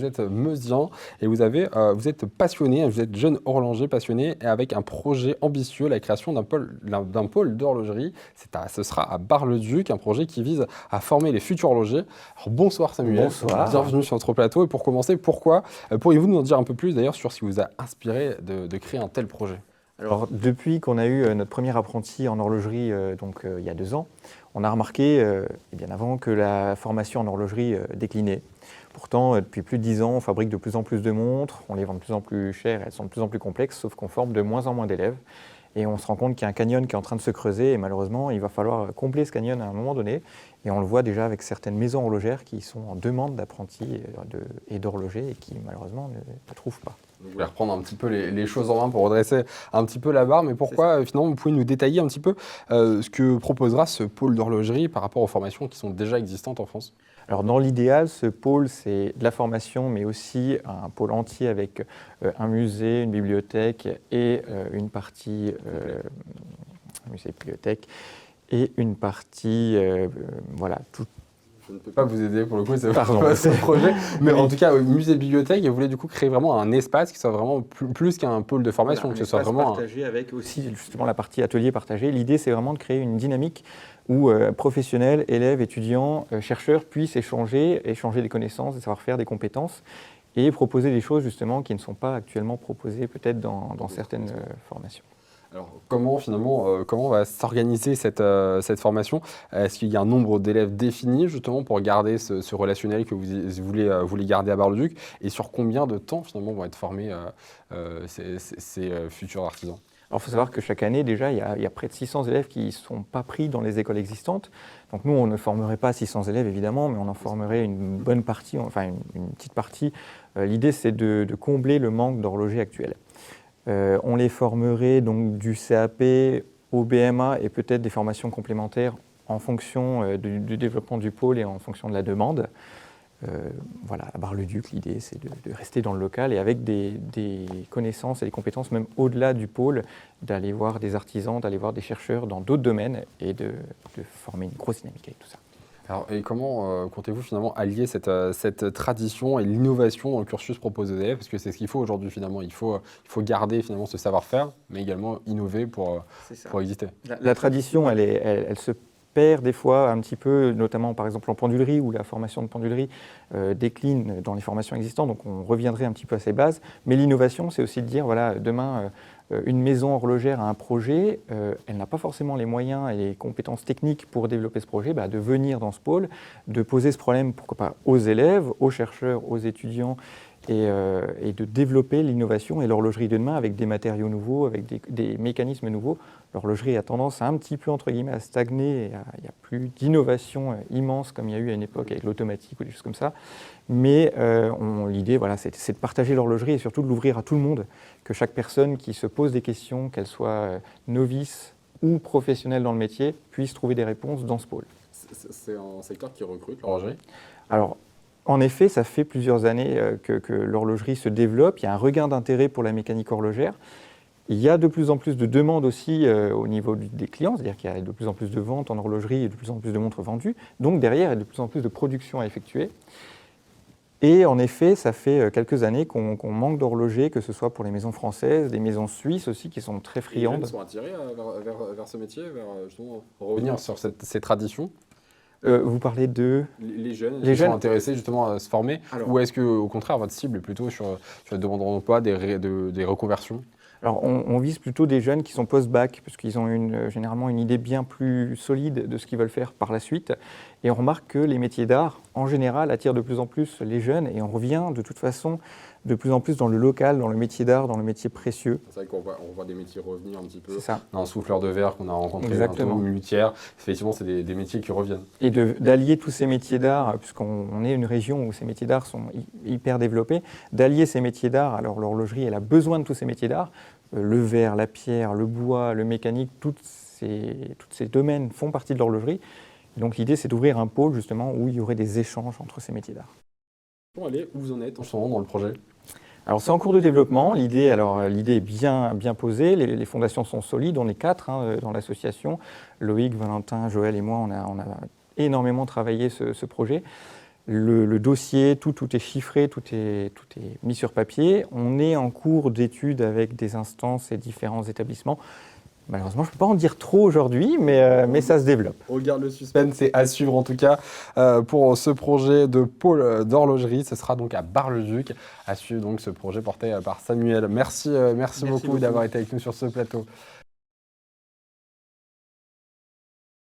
êtes meusien et vous êtes passionné, vous êtes jeune horloger passionné et avec un projet ambitieux, la création d'un pôle d'horlogerie. Ce sera à Bar-le-Duc, un projet qui vise à former les futurs horlogers. Alors, bonsoir Samuel, Bonsoir. Bienvenue sur notre plateau. Et pour commencer, pourriez-vous nous en dire un peu plus d'ailleurs sur ce qui vous a inspiré de créer un tel projet? Alors, depuis qu'on a eu notre premier apprenti en horlogerie, il y a 2 ans, on a remarqué, et bien avant, que la formation en horlogerie déclinait. Pourtant, depuis plus de 10 ans, on fabrique de plus en plus de montres, on les vend de plus en plus chères, elles sont de plus en plus complexes, sauf qu'on forme de moins en moins d'élèves. Et on se rend compte qu'il y a un canyon qui est en train de se creuser et malheureusement, il va falloir combler ce canyon à un moment donné. Et on le voit déjà avec certaines maisons horlogères qui sont en demande d'apprentis et d'horlogers et qui malheureusement ne trouvent pas. Vous voulez reprendre un petit peu les choses en main pour redresser un petit peu la barre, mais pourquoi finalement vous pouvez nous détailler un petit peu ce que proposera ce pôle d'horlogerie par rapport aux formations qui sont déjà existantes en France? Alors dans l'idéal, ce pôle, c'est de la formation, mais aussi un pôle entier avec un musée, une bibliothèque et une partie musée-bibliothèque et une partie, voilà, tout. Je ne peux pas vous aider pour le coup, c'est Pardon. pas ce projet. Mais en tout cas, musée-bibliothèque, vous voulez du coup créer vraiment un espace qui soit vraiment plus qu'un pôle de formation, Voilà, que ce soit vraiment partagé avec aussi justement la partie atelier partagé. L'idée, c'est vraiment de créer une dynamique où professionnels, élèves, étudiants, chercheurs puissent échanger des connaissances, des savoir-faire, des compétences et proposer des choses justement qui ne sont pas actuellement proposées peut-être dans certaines formations. Alors, comment va s'organiser cette formation? Est-ce qu'il y a un nombre d'élèves défini justement pour garder ce relationnel que vous voulez garder à Bar-le-Duc? Et sur combien de temps finalement vont être formés ces futurs artisans? Alors, il faut savoir que chaque année, déjà, il y a près de 600 élèves qui ne sont pas pris dans les écoles existantes. Donc, nous, on ne formerait pas 600 élèves, évidemment, mais on en formerait une bonne partie, enfin une petite partie. L'idée, c'est de combler le manque d'horlogers actuels. On les formerait donc du CAP au BMA et peut-être des formations complémentaires en fonction du développement du pôle et en fonction de la demande. Voilà, à Bar-le-Duc, l'idée c'est de rester dans le local et avec des connaissances et des compétences même au-delà du pôle, d'aller voir des artisans, d'aller voir des chercheurs dans d'autres domaines et de former une grosse dynamique avec tout ça. Alors, et comment comptez-vous finalement allier cette tradition et l'innovation dans le cursus proposé aux élèves? Parce que c'est ce qu'il faut aujourd'hui finalement. Il faut garder finalement ce savoir-faire, mais également innover pour exister. La tradition, elle se perd des fois un petit peu, notamment par exemple en pendulerie, où la formation de pendulerie décline dans les formations existantes, donc on reviendrait un petit peu à ses bases. Mais l'innovation, c'est aussi de dire, voilà, demain, une maison horlogère a un projet, elle n'a pas forcément les moyens et les compétences techniques pour développer ce projet, de venir dans ce pôle, de poser ce problème, pourquoi pas, aux élèves, aux chercheurs, aux étudiants, et de développer l'innovation et l'horlogerie de demain avec des matériaux nouveaux, avec des mécanismes nouveaux. L'horlogerie a tendance à un petit peu, entre guillemets, à stagner, il n'y a plus d'innovation immense comme il y a eu à une époque avec l'automatique ou des choses comme ça. Mais l'idée, voilà, c'est de partager l'horlogerie et surtout de l'ouvrir à tout le monde, que chaque personne qui se pose des questions, qu'elle soit novice ou professionnelle dans le métier, puisse trouver des réponses dans ce pôle. C'est un secteur qui recrute, l'horlogerie? Alors, en effet, ça fait plusieurs années que l'horlogerie se développe. Il y a un regain d'intérêt pour la mécanique horlogère. Il y a de plus en plus de demandes aussi au niveau des clients, c'est-à-dire qu'il y a de plus en plus de ventes en horlogerie et de plus en plus de montres vendues. Donc derrière, il y a de plus en plus de production à effectuer. Et en effet, ça fait quelques années qu'on manque d'horlogers, que ce soit pour les maisons françaises, des maisons suisses aussi qui sont très friandes. Les jeunes sont attirés vers ce métier, vers justement revenir sur ces traditions? Vous parlez de... Les jeunes qui sont intéressés justement à se former, ou est-ce qu'au contraire votre cible est plutôt sur la demande d'emploi, des reconversions? Alors on vise plutôt des jeunes qui sont post-bac, parce qu'ils ont généralement une idée bien plus solide de ce qu'ils veulent faire par la suite. Et on remarque que les métiers d'art, en général, attirent de plus en plus les jeunes, et on revient de toute façon de plus en plus dans le local, dans le métier d'art, dans le métier précieux. C'est vrai qu'on voit des métiers revenir un petit peu. C'est ça. Un souffleur de verre qu'on a rencontré, exactement. Une luthière. Effectivement, c'est des métiers qui reviennent. Et d'allier tous ces métiers d'art, puisqu'on est une région où ces métiers d'art sont hyper développés, d'allier ces métiers d'art, alors l'horlogerie, elle a besoin de tous ces métiers d'art, le verre, la pierre, le bois, le mécanique, tous ces domaines font partie de l'horlogerie. Donc l'idée, c'est d'ouvrir un pôle justement où il y aurait des échanges entre ces métiers d'art. Où vous en êtes en ce moment dans le projet? Alors c'est en cours de développement. L'idée est bien posée. Les fondations sont solides. On est 4 dans l'association. Loïc, Valentin, Joël et moi, on a énormément travaillé ce projet. Le dossier, tout est chiffré, tout est mis sur papier. On est en cours d'étude avec des instances et différents établissements. Malheureusement, je ne peux pas en dire trop aujourd'hui, mais ça se développe. On garde le suspense, c'est à suivre en tout cas pour ce projet de pôle d'horlogerie. Ce sera donc à Bar-le-Duc, à suivre donc ce projet porté par Samuel. Merci beaucoup d'avoir été avec nous sur ce plateau.